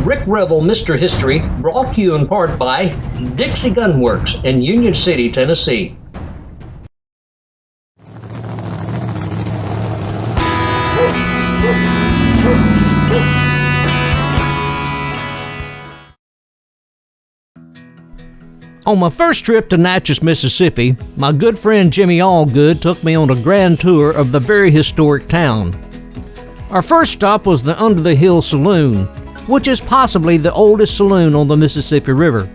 Rick Revel, Mr. History, brought to you in part by Dixie Gun Works in Union City, Tennessee. On my first trip to Natchez, Mississippi, my good friend Jimmy Allgood took me on a grand tour of the very historic town. Our first stop was the Under the Hill Saloon, which is possibly the oldest saloon on the Mississippi River.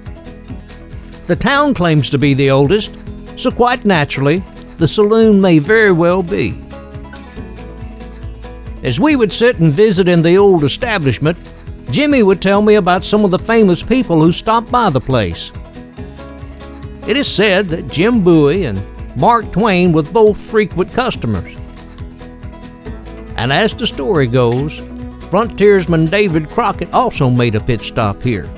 The town claims to be the oldest, so quite naturally, the saloon may very well be. As we would sit and visit in the old establishment, Jimmy would tell me about some of the famous people who stopped by the place. It is said that Jim Bowie and Mark Twain were both frequent customers. And as the story goes, frontiersman David Crockett also made a pit stop here.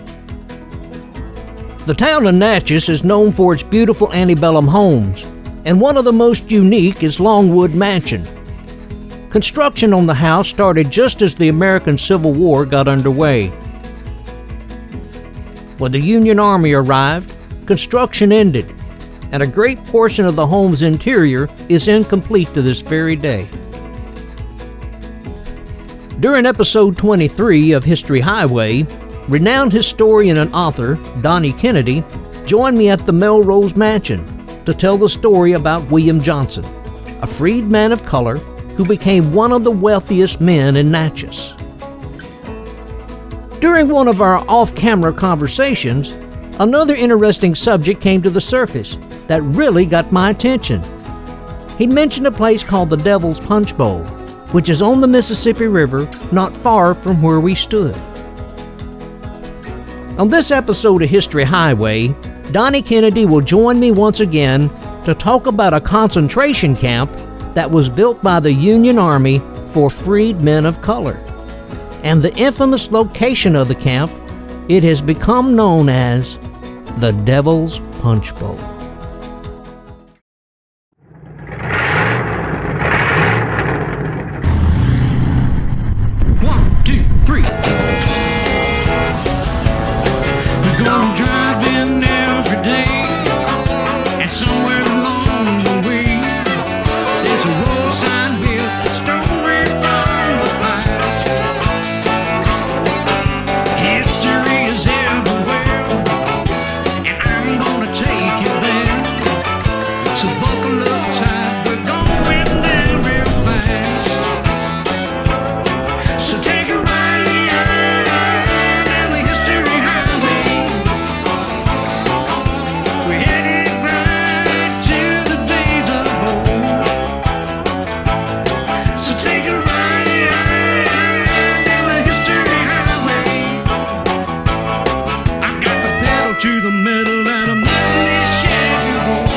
The town of Natchez is known for its beautiful antebellum homes, and one of the most unique is Longwood Mansion. Construction on the house started just as the American Civil War got underway. When the Union Army arrived, construction ended, and a great portion of the home's interior is incomplete to this very day. During episode 23 of History Highway, renowned historian and author Donnie Kennedy joined me at the Melrose Mansion to tell the story about William Johnson, a freed man of color who became one of the wealthiest men in Natchez. During one of our off-camera conversations, another interesting subject came to the surface that really got my attention. He mentioned a place called the Devil's Punch Bowl, which is on the Mississippi River not far from where we stood. On this episode of History Highway, Donnie Kennedy will join me once again to talk about a concentration camp that was built by the Union Army for freed men of color. And the infamous location of the camp, it has become known as the Devil's Punch Bowl. One, two, three. We're gonna drive in every day, and somewhere along the way, there's a road sign with a story from the past. History is everywhere, and I'm gonna take you there. So buckle up tight, we're going there real fast. So take a ride down the history highway. We're headed right to the days of old. So take a ride down the history highway. I got the pedal to the metal and I'm letting this Chevy roll.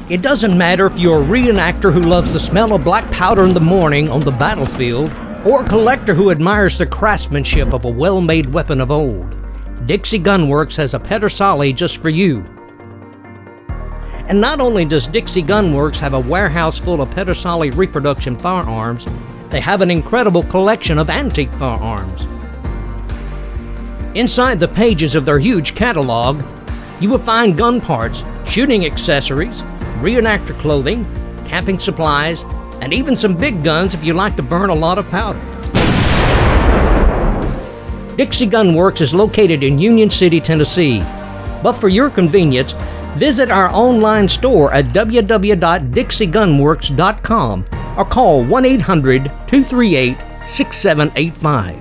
It doesn't matter if you're a reenactor who loves the smell of black powder in the morning on the battlefield, or a collector who admires the craftsmanship of a well-made weapon of old. Dixie Gun Works has a Pedersoli just for you. And not only does Dixie Gun Works have a warehouse full of Pedersoli reproduction firearms, they have an incredible collection of antique firearms. Inside the pages of their huge catalog, you will find gun parts, shooting accessories, reenactor clothing, camping supplies, and even some big guns if you like to burn a lot of powder. Dixie Gun Works is located in Union City, Tennessee. But for your convenience, visit our online store at www.dixiegunworks.com or call 1-800-238-6785.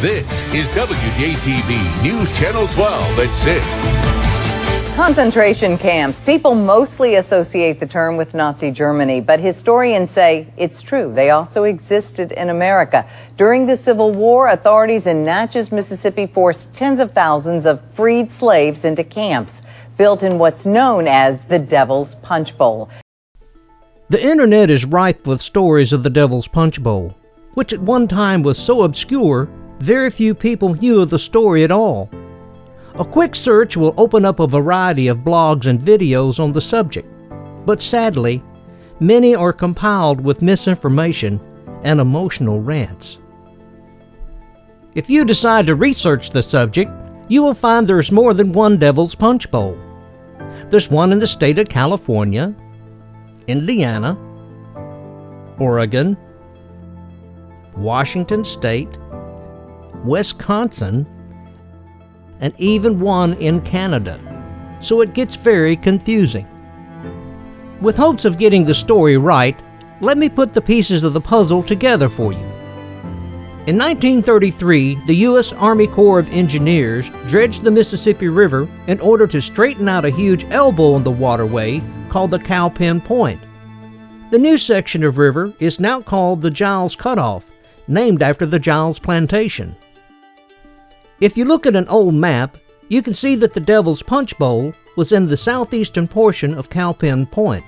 This is WJTV News Channel 12 at 6. Concentration camps. People mostly associate the term with Nazi Germany, but historians say it's true. They also existed in America. During the Civil War, authorities in Natchez, Mississippi forced tens of thousands of freed slaves into camps built in what's known as the Devil's Punch Bowl. The internet is ripe with stories of the Devil's Punch Bowl, which at one time was so obscure very few people knew of the story at all. A quick search will open up a variety of blogs and videos on the subject, but sadly, many are compiled with misinformation and emotional rants. If you decide to research the subject, you will find there's more than one Devil's Punch Bowl. There's one in the state of California, Indiana, Oregon, Washington State, Wisconsin, and even one in Canada, so it gets very confusing. With hopes of getting the story right, let me put the pieces of the puzzle together for you. In 1933, the U.S. Army Corps of Engineers dredged the Mississippi River in order to straighten out a huge elbow in the waterway called the Cowpen Point. The new section of river is now called the Giles Cutoff, named after the Giles Plantation. If you look at an old map, you can see that the Devil's Punch Bowl was in the southeastern portion of Cowpen Point.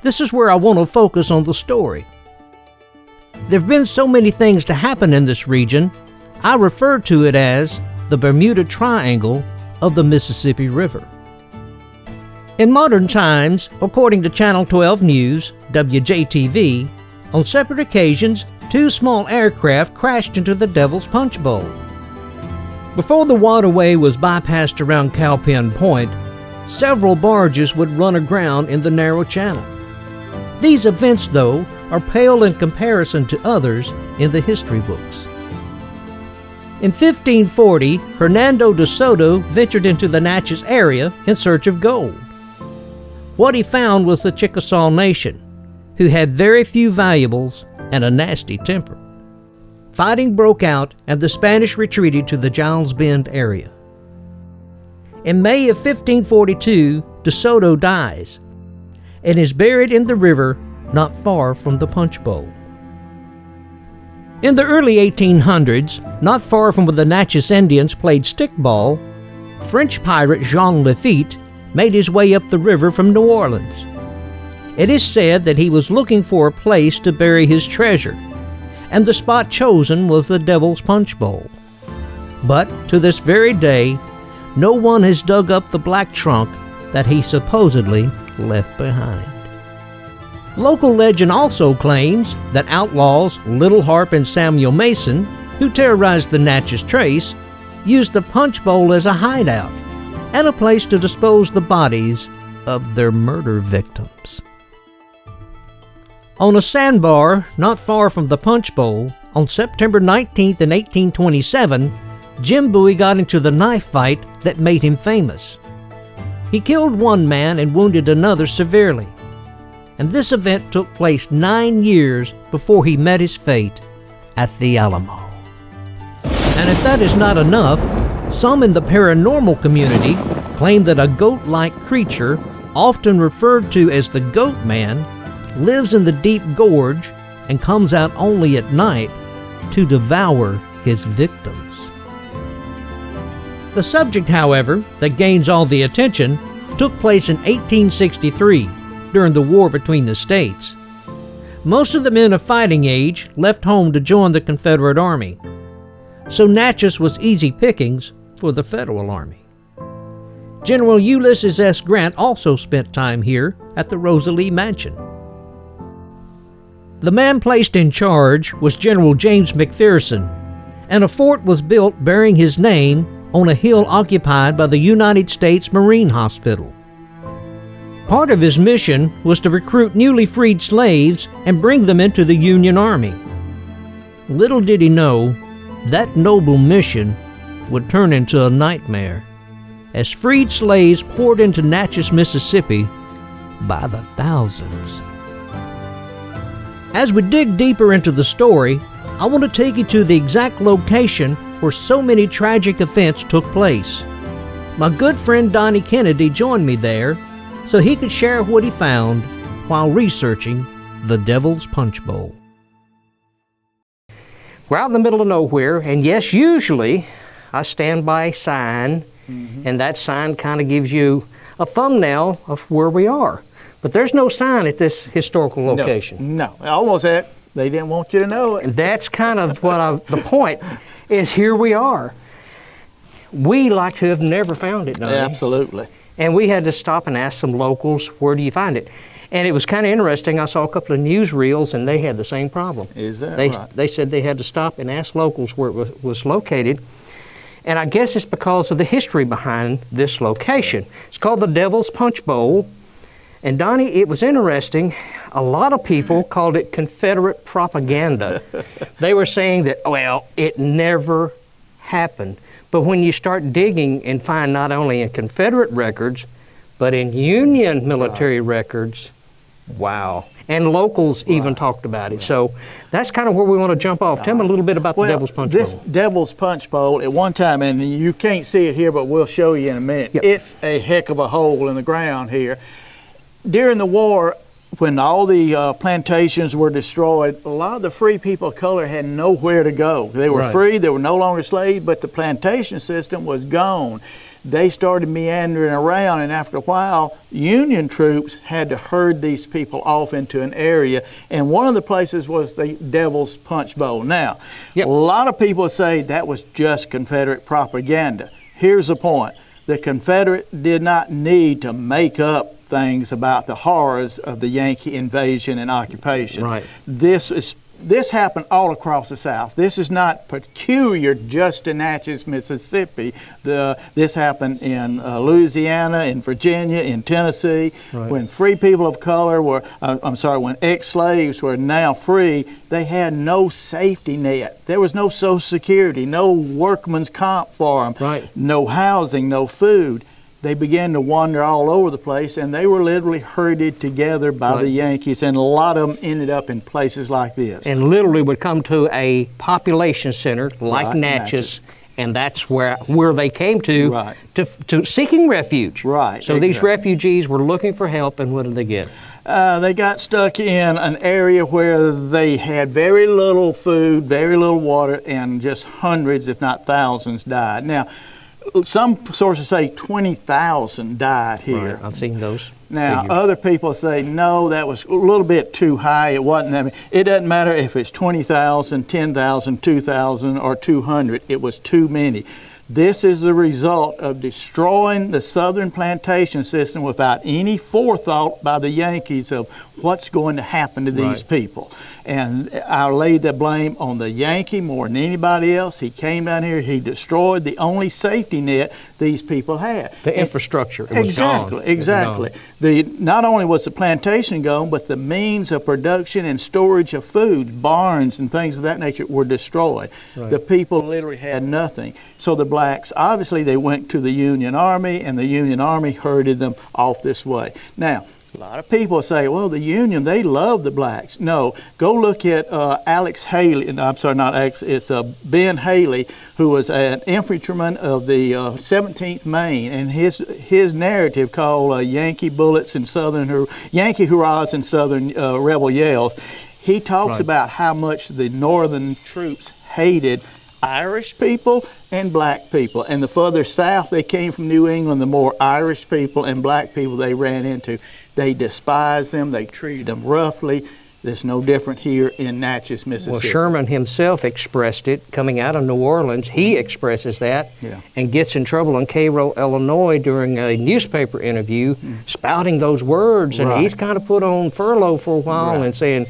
This is where I want to focus on the story. There have been so many things to happen in this region, I refer to it as the Bermuda Triangle of the Mississippi River. In modern times, according to Channel 12 News, WJTV, on separate occasions, two small aircraft crashed into the Devil's Punch Bowl. Before the waterway was bypassed around Cowpen Point, several barges would run aground in the narrow channel. These events, though, are pale in comparison to others in the history books. In 1540, Hernando de Soto ventured into the Natchez area in search of gold. What he found was the Chickasaw Nation, who had very few valuables and a nasty temper. Fighting broke out and the Spanish retreated to the Giles Bend area. In May of 1542, De Soto dies and is buried in the river not far from the Punch Bowl. In the early 1800s, not far from where the Natchez Indians played stickball, French pirate Jean Lafitte made his way up the river from New Orleans. It is said that he was looking for a place to bury his treasure, and the spot chosen was the Devil's Punch Bowl. But to this very day, no one has dug up the black trunk that he supposedly left behind. Local legend also claims that outlaws Little Harp and Samuel Mason, who terrorized the Natchez Trace, used the Punch Bowl as a hideout and a place to dispose the bodies of their murder victims. On a sandbar not far from the Punch Bowl, on September 19th in 1827, Jim Bowie got into the knife fight that made him famous. He killed one man and wounded another severely, and this event took place 9 years before he met his fate at the Alamo. And if that is not enough, some in the paranormal community claim that a goat-like creature, often referred to as the Goat Man, lives in the deep gorge and comes out only at night to devour his victims. The subject, however, that gains all the attention took place in 1863 during the war between the states. Most of the men of fighting age left home to join the Confederate Army, so Natchez was easy pickings for the Federal Army. General Ulysses S. Grant also spent time here at the Rosalie Mansion. The man placed in charge was General James McPherson, and a fort was built bearing his name on a hill occupied by the United States Marine Hospital. Part of his mission was to recruit newly freed slaves and bring them into the Union Army. Little did he know, that noble mission would turn into a nightmare as freed slaves poured into Natchez, Mississippi by the thousands. As we dig deeper into the story, I want to take you to the exact location where so many tragic events took place. My good friend Donnie Kennedy joined me there so he could share what he found while researching the Devil's Punch Bowl. We're out in the middle of nowhere, and yes, usually I stand by a sign, and that sign kind of gives you a thumbnail of where we are. But there's no sign at this historical location. No, almost that. They didn't want you to know it. And that's kind of what the point. is here we are. We like to have never found it, Donnie. Absolutely. And we had to stop and ask some locals, where do you find it? And it was kind of interesting. I saw a couple of newsreels, and they had the same problem. Is that right? They said they had to stop and ask locals where it was located. And I guess it's because of the history behind this location. It's called the Devil's Punch Bowl. And Donnie, it was interesting. A lot of people called it Confederate propaganda. They were saying that, well, it never happened. But when you start digging and find not only in Confederate records, but in Union military records, wow. And locals even talked about it. So that's kind of where we want to jump off. Tell me a little bit about the Devil's Punch Bowl. This Devil's Punch Bowl, at one time, and you can't see it here, but we'll show you in a minute. Yep. It's a heck of a hole in the ground here. During the war, when all the plantations were destroyed, a lot of the free people of color had nowhere to go. They were free, they were no longer slaves, but the plantation system was gone. They started meandering around, and after a while, Union troops had to herd these people off into an area, and one of the places was the Devil's Punch Bowl. Now, a lot of people say that was just Confederate propaganda. Here's the point. The Confederate did not need to make up things about the horrors of the Yankee invasion and occupation. Right. This happened all across the South. This is not peculiar just to Natchez, Mississippi. This happened in Louisiana, in Virginia, in Tennessee. Right. When free people of color were, when ex-slaves were now free, they had no safety net. There was no Social Security, no workman's comp for them, Right. no housing, no food. They began to wander all over the place, and they were literally herded together by the Yankees, and a lot of them ended up in places like this. And literally would come to a population center like Natchez, and that's where they came to, to seeking refuge. Right. So these refugees were looking for help, and what did they get? They got stuck in an area where they had very little food, very little water, and just hundreds, if not thousands, died. Now, some sources say 20,000 died here. Right, I've seen those. Now, figures. other people say, no, that was a little bit too high. It wasn't that many. It doesn't matter if it's 20,000, 10,000, 2,000, or 200. It was too many. This is the result of destroying the southern plantation system without any forethought by the Yankees of what's going to happen to these people. And I laid the blame on the Yankee more than anybody else. He came down here, he destroyed the only safety net these people had. The infrastructure, it was gone. Exactly. Not only was the plantation gone, but the means of production and storage of food, barns and things of that nature, were destroyed. Right. The people literally had nothing. So the blacks, obviously they went to the Union Army, and the Union Army herded them off this way. Now, a lot of people say, well, the Union, they love the blacks. No, go look at Alex Haley, I'm sorry, not Alex, it's Ben Haley, who was an infantryman of the 17th Maine, and his narrative called Yankee Bullets and Yankee Hurrahs and Southern Rebel Yells. He talks about how much the Northern troops hated Irish people and black people, and the further south they came from New England, the more Irish people and black people they ran into. They despised them, they treated them roughly. There's no different here in Natchez, Mississippi. Well, Sherman himself expressed it coming out of New Orleans. He expresses that and gets in trouble in Cairo, Illinois during a newspaper interview, spouting those words, and he's kind of put on furlough for a while and saying,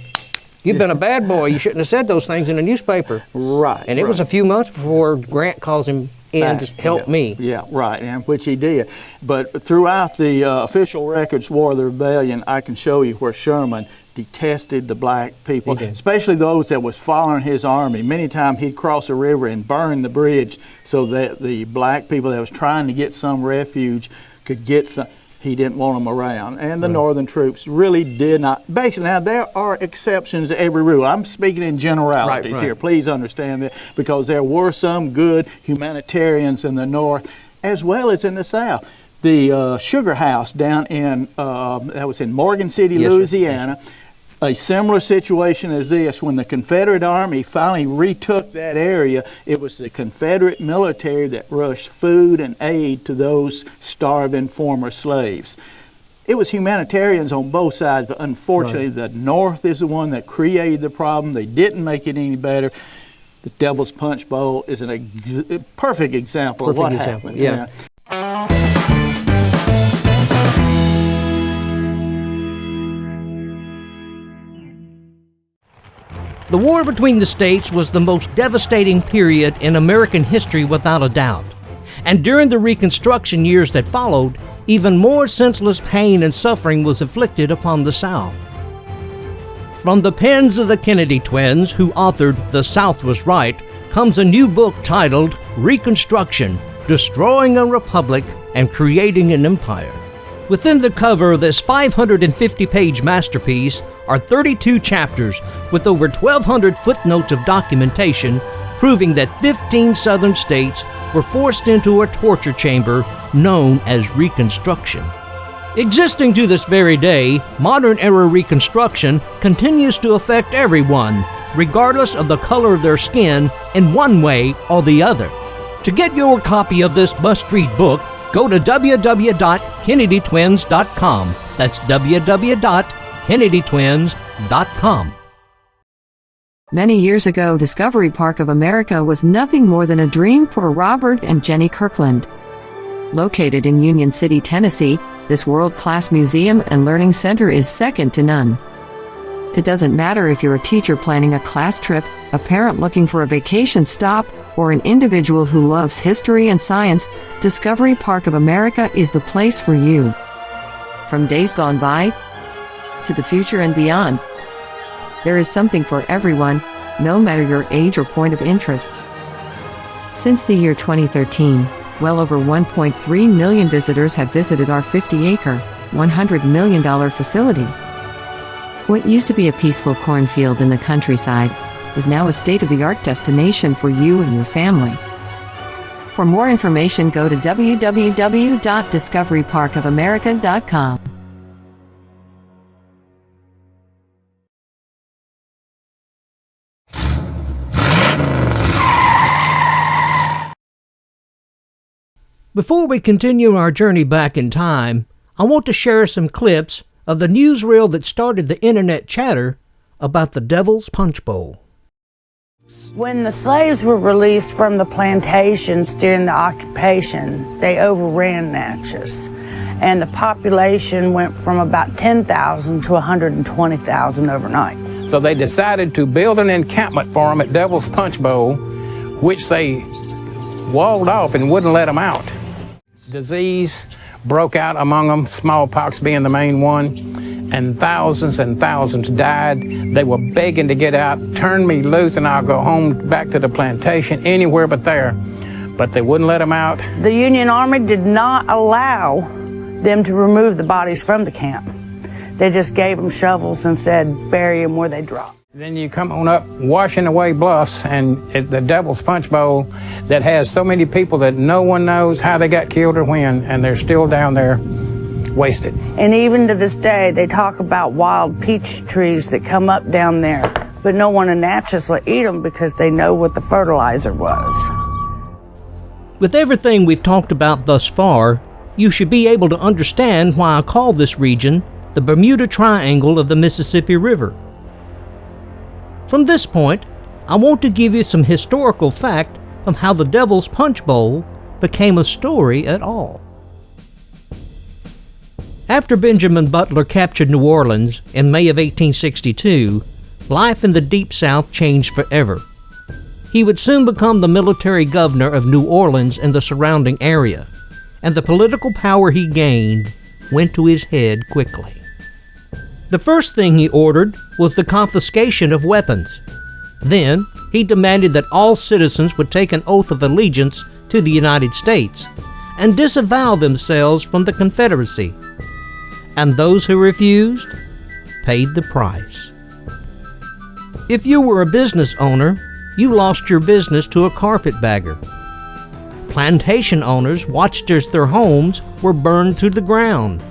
you've been a bad boy. You shouldn't have said those things in the newspaper. Right. And it was a few months before Grant calls him in to help me. Yeah, right, and which he did. But throughout the official records, War of the Rebellion, I can show you where Sherman detested the black people, especially those that was following his army. Many times he'd cross a river and burn the bridge so that the black people that was trying to get some refuge could get some. He didn't want them around. And the Northern troops really did not. Basically, now there are exceptions to every rule. I'm speaking in generalities here. Please understand that, because there were some good humanitarians in the North as well as in the South. The Sugar House down in, that was in Morgan City, Louisiana, a similar situation as this. When the Confederate Army finally retook that area, it was the Confederate military that rushed food and aid to those starving former slaves. It was humanitarians on both sides, but unfortunately the North is the one that created the problem. They didn't make it any better. The Devil's Punch Bowl is a perfect example of what happened. Yeah. The war between the states was the most devastating period in American history without a doubt. And during the Reconstruction years that followed, even more senseless pain and suffering was inflicted upon the South. From the pens of the Kennedy twins, who authored The South Was Right, comes a new book titled Reconstruction: Destroying a Republic and Creating an Empire. Within the cover of this 550-page masterpiece are 32 chapters with over 1,200 footnotes of documentation proving that 15 southern states were forced into a torture chamber known as Reconstruction. Existing to this very day, modern-era Reconstruction continues to affect everyone, regardless of the color of their skin, in one way or the other. To get your copy of this must-read book, go to www.kennedytwins.com. That's www.kennedytwins.com. Many years ago, Discovery Park of America was nothing more than a dream for Robert and Jenny Kirkland. Located in Union City, Tennessee, this world-class museum and learning center is second to none. It doesn't matter if you're a teacher planning a class trip, a parent looking for a vacation stop, or an individual who loves history and science, Discovery Park of America is the place for you. From days gone by to the future and beyond, there is something for everyone, no matter your age or point of interest. Since the year 2013, well over 1.3 million visitors have visited our 50-acre, $100 million facility. What used to be a peaceful cornfield in the countryside is now a state-of-the-art destination for you and your family. For more information, go to www.discoveryparkofamerica.com. Before we continue our journey back in time, I want to share some clips of the newsreel that started the internet chatter about the Devil's Punch Bowl. When the slaves were released from the plantations during the occupation, they overran Natchez, and the population went from about 10,000 to 120,000 overnight. So they decided to build an encampment for them at Devil's Punch Bowl, which they walled off and wouldn't let them out. Disease broke out among them, smallpox being the main one, and thousands died. They were begging to get out, turn me loose and I'll go home back to the plantation, anywhere but there. But they wouldn't let them out. The Union Army did not allow them to remove the bodies from the camp. They just gave them shovels and said, bury them where they drop. Then you come on up washing away bluffs, and at the Devil's Punch Bowl that has so many people that no one knows how they got killed or when, and they're still down there wasted. And even to this day, they talk about wild peach trees that come up down there, but no one in Natchez will eat them because they know what the fertilizer was. With everything we've talked about thus far, you should be able to understand why I call this region the Bermuda Triangle of the Mississippi River. From this point, I want to give you some historical fact of how the Devil's Punch Bowl became a story at all. After Benjamin Butler captured New Orleans in May of 1862, life in the Deep South changed forever. He would soon become the military governor of New Orleans and the surrounding area, and the political power he gained went to his head quickly. The first thing he ordered was the confiscation of weapons. Then, he demanded that all citizens would take an oath of allegiance to the United States and disavow themselves from the Confederacy. And those who refused paid the price. If you were a business owner, you lost your business to a carpetbagger. Plantation owners watched as their homes were burned to the ground.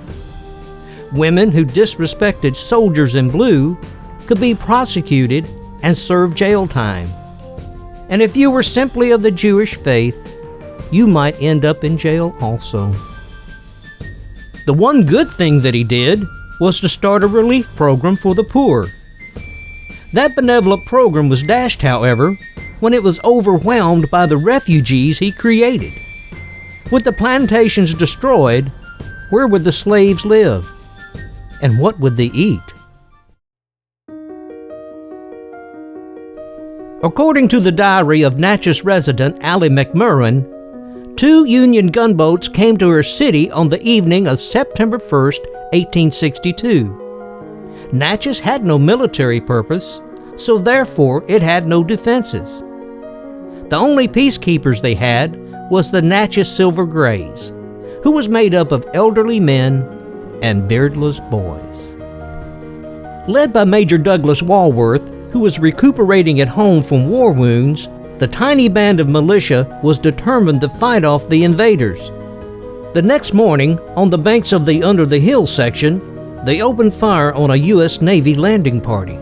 Women who disrespected soldiers in blue could be prosecuted and serve jail time. And if you were simply of the Jewish faith, you might end up in jail also. The one good thing that he did was to start a relief program for the poor. That benevolent program was dashed, however, when it was overwhelmed by the refugees he created. With the plantations destroyed, where would the slaves live? And what would they eat? According to the diary of Natchez resident Allie McMurrin, 2 Union gunboats came to her city on the evening of September 1st, 1862. Natchez had no military purpose, so therefore it had no defenses. The only peacekeepers they had was the Natchez Silver Grays, who was made up of elderly men and beardless boys. Led by Major Douglas Walworth, who was recuperating at home from war wounds, the tiny band of militia was determined to fight off the invaders. The next morning, on the banks of the Under the Hill section, they opened fire on a U.S. Navy landing party.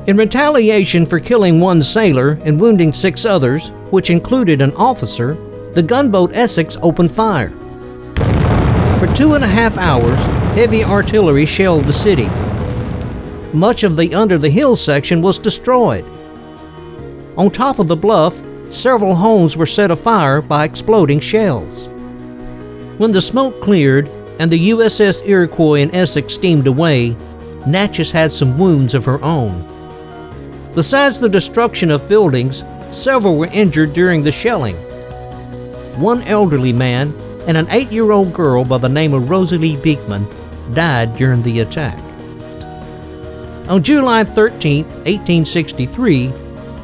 In retaliation for killing 1 sailor and wounding 6 others, which included an officer, the gunboat Essex opened fire. For 2.5 hours, heavy artillery shelled the city. Much of the Under the Hill section was destroyed. On top of the bluff, several homes were set afire by exploding shells. When the smoke cleared and the USS Iroquois and Essex steamed away, Natchez had some wounds of her own. Besides the destruction of buildings, several were injured during the shelling. 1 elderly man and an 8-year-old girl by the name of Rosalie Beekman died during the attack. On July 13, 1863,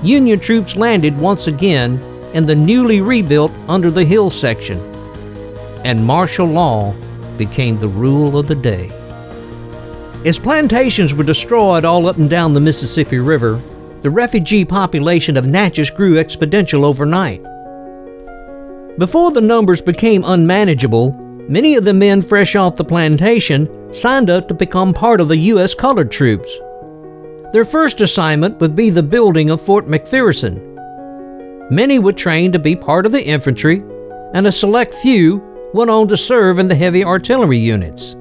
Union troops landed once again in the newly rebuilt Under the Hill section, and martial law became the rule of the day. As plantations were destroyed all up and down the Mississippi River, the refugee population of Natchez grew exponential overnight. Before the numbers became unmanageable, many of the men fresh off the plantation signed up to become part of the U.S. colored troops. Their first assignment would be the building of Fort McPherson. Many would train to be part of the infantry, and a select few went on to serve in the heavy artillery units.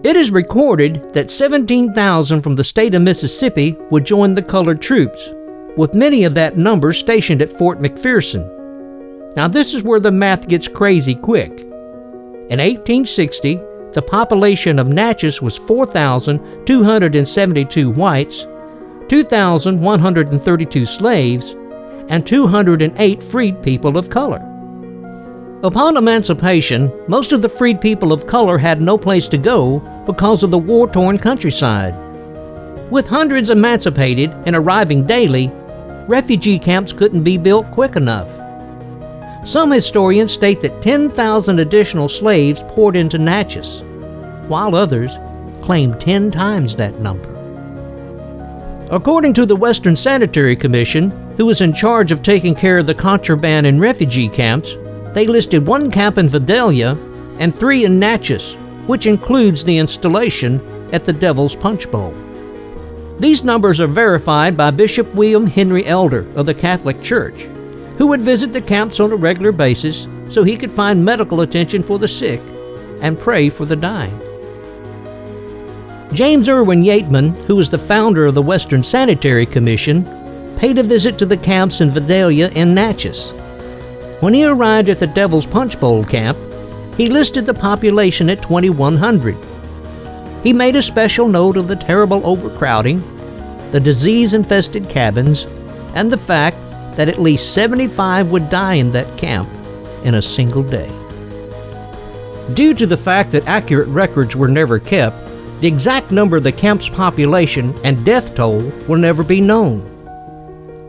It is recorded that 17,000 from the state of Mississippi would join the colored troops, with many of that number stationed at Fort McPherson. Now this is where the math gets crazy quick. In 1860, the population of Natchez was 4,272 whites, 2,132 slaves, and 208 freed people of color. Upon emancipation, most of the freed people of color had no place to go because of the war-torn countryside. With hundreds emancipated and arriving daily, refugee camps couldn't be built quick enough. Some historians state that 10,000 additional slaves poured into Natchez, while others claim 10 times that number. According to the Western Sanitary Commission, who was in charge of taking care of the contraband in refugee camps, they listed 1 camp in Vidalia and 3 in Natchez, which includes the installation at the Devil's Punch Bowl. These numbers are verified by Bishop William Henry Elder of the Catholic Church, who would visit the camps on a regular basis so he could find medical attention for the sick and pray for the dying. James Irwin Yateman, who was the founder of the Western Sanitary Commission, paid a visit to the camps in Vidalia and Natchez. When he arrived at the Devil's Punch Bowl camp, he listed the population at 2,100. He made a special note of the terrible overcrowding, the disease-infested cabins, and the fact that at least 75 would die in that camp in a single day. Due to the fact that accurate records were never kept, the exact number of the camp's population and death toll will never be known.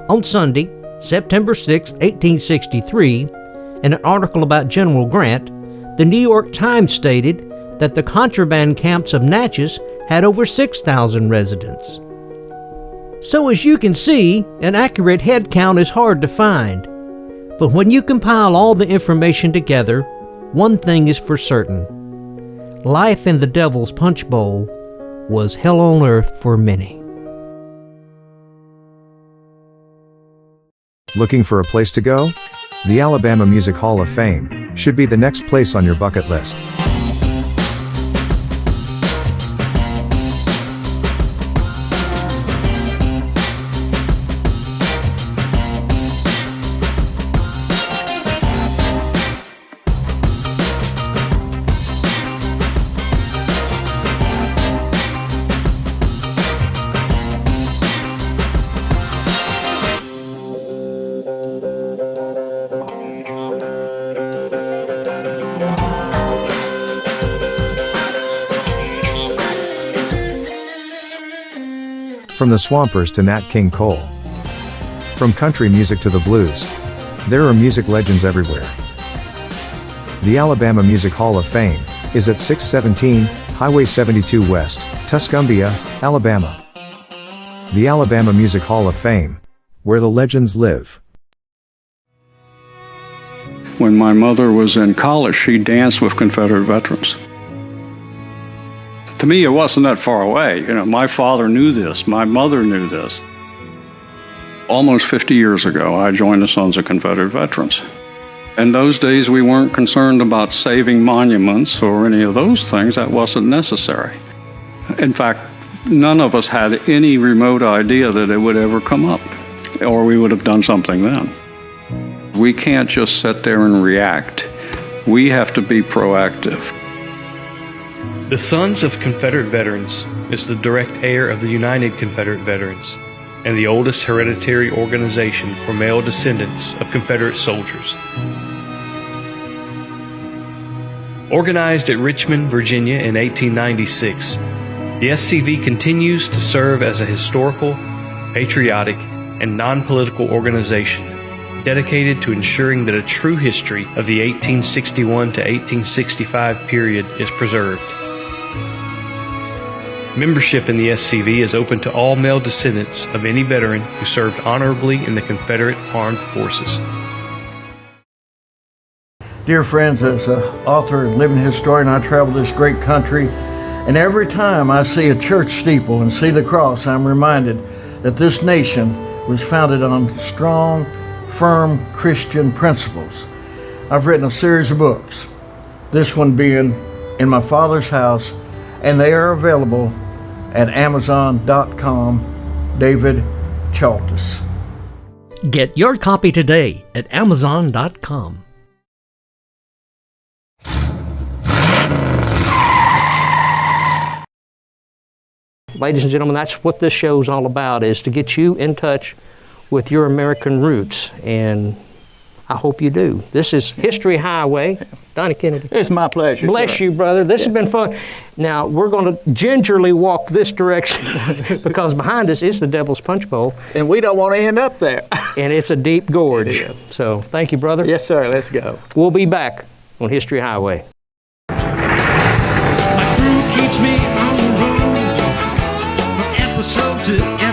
On Sunday, September 6, 1863, in an article about General Grant, the New York Times stated that the contraband camps of Natchez had over 6,000 residents. So as you can see, an accurate head count is hard to find. But when you compile all the information together, one thing is for certain. Life in the Devil's Punch Bowl was hell on earth for many. Looking for a place to go? The Alabama Music Hall of Fame should be the next place on your bucket list. From the Swampers to Nat King Cole. From country music to the blues. There are music legends everywhere. The Alabama Music Hall of Fame is at 617 Highway 72 West, Tuscumbia, Alabama. The Alabama Music Hall of Fame, where the legends live. When my mother was in college, she danced with Confederate veterans. To me, it wasn't that far away. You know, my father knew this, my mother knew this. Almost 50 years ago, I joined the Sons of Confederate Veterans. In those days, we weren't concerned about saving monuments or any of those things. That wasn't necessary. In fact, none of us had any remote idea that it would ever come up, or we would have done something then. We can't just sit there and react. We have to be proactive. The Sons of Confederate Veterans is the direct heir of the United Confederate Veterans and the oldest hereditary organization for male descendants of Confederate soldiers. Organized at Richmond, Virginia in 1896, the SCV continues to serve as a historical, patriotic, and non-political organization dedicated to ensuring that a true history of the 1861 to 1865 period is preserved. Membership in the SCV is open to all male descendants of any veteran who served honorably in the Confederate Armed Forces. Dear friends, as an author and living historian, I travel this great country, and every time I see a church steeple and see the cross, I'm reminded that this nation was founded on strong, firm Christian principles. I've written a series of books, this one being In My Father's House, and they are available at Amazon.com. David Chaltis. Get your copy today at Amazon.com. Ladies and gentlemen, that's what this show is all about, is to get you in touch with your American roots, and I hope you do. This is History Highway. Donnie Kennedy. It's my pleasure. Bless sir. you, brother. This has been fun. Now, we're going to gingerly walk this direction because behind us is the Devil's Punch Bowl. And we don't want to end up there. And it's a deep gorge. It is. So, thank you, brother. Yes, sir. Let's go. We'll be back on History Highway. My crew keeps me on the road from episode to episode.